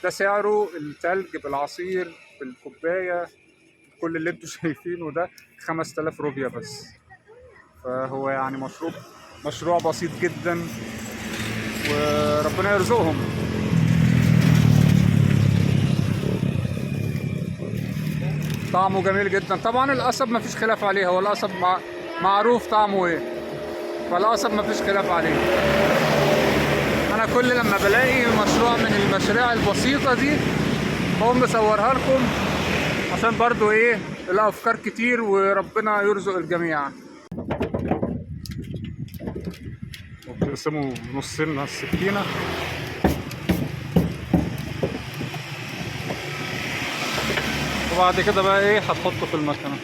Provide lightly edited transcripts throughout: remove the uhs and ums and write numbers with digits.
ده سعره التلج بالعصير بالكوبايه، كل اللي انتوا شايفينه ده 5000 روبيا بس. فهو يعني مشروع بسيط جدا، وربنا يرزقهم. طعمه جميل جدا. طبعا القصب مفيش خلاف عليه، هو القصب معروف طعمه ايه، فالقصب مفيش خلاف عليه. انا كل لما بلاقي مشروع من المشاريع البسيطة دي بقوم مصورها لكم، عشان برضو ايه الافكار كتير وربنا يرزق الجميع. وبتقسموا نصين السكينة، وبعد كده بقى ايه هتحطه في المكنة.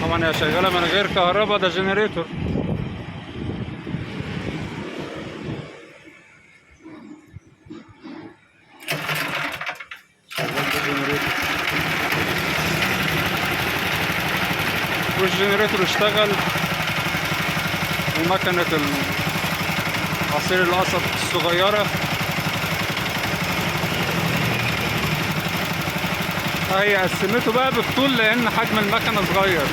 طبعا هي شغالة من غير كهرباء، ده جنريتور. والجنريتور اشتغل، ومكنة عصير القصب الصغيرة هي قسمته بقى بالطول لأن حجم المكنة صغير.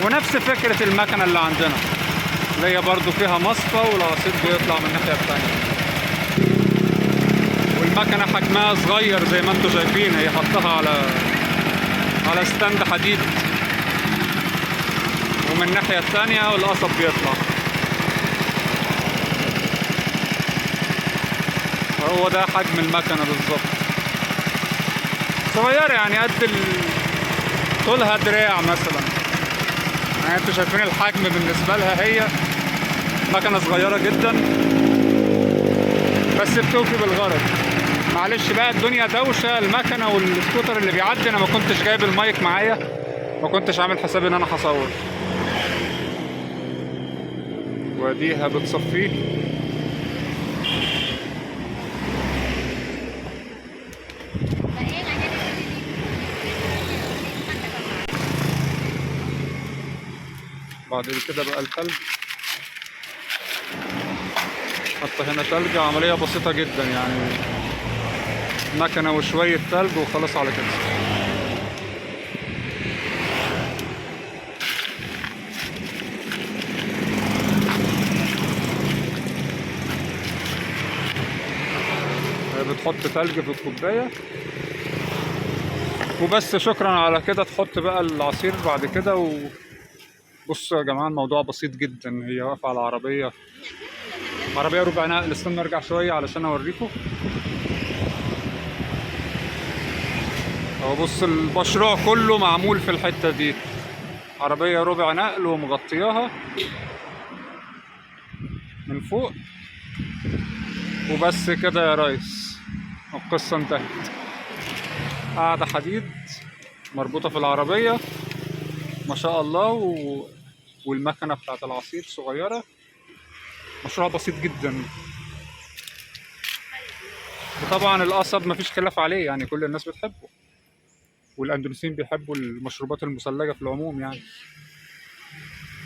ونفس فكرة المكنة اللي عندنا، اللي هي برضو فيها مصفى والعصير بيطلع من الناحية التانية. والمكنة حجمها صغير زي ما انتوا شايفين، هي حطها على ستاند حديد، ومن الناحية التانية والقصب بيطلع. هو ده حجم المكنة بالظبط، صغيرة يعني قد طولها دراع مثلا. يعني انتوا شايفين الحجم بالنسبة لها، هي مكنة صغيرة جدا بس بتوفي بالغرض. معلش بقى الدنيا دوشة، المكنة والسكوتر اللي بيعدي، انا ما كنتش جايب المايك معايا، ما كنتش عامل حسابي ان انا هصور. واديها بتصفيه. بعد كده بقى التلج، حتى هنا تلج، عملية بسيطة جدا يعني، مكنة وشوية تلج وخلاص على كده. بتحط تلج في الكوباية وبس، شكرا على كده. تحط بقى العصير بعد كده. بصوا يا جماعة الموضوع بسيط جدا. هي واقفة على عربية ربع نقل. استنى ارجع شوية علشان اوريكم. اهو بص، المشروع كله معمول في الحتة دي، عربية ربع نقل ومغطياها من فوق وبس كده يا ريس، القصة انتهت. قاعدة حديد مربوطة في العربية ما شاء الله، والمكنة بتاعت العصير صغيرة. مشروع بسيط جدا. وطبعا القصب مفيش خلاف عليه، يعني كل الناس بتحبه، والاندونيسيين بيحبوا المشروبات المثلجة في العموم يعني،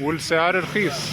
والسعر رخيص.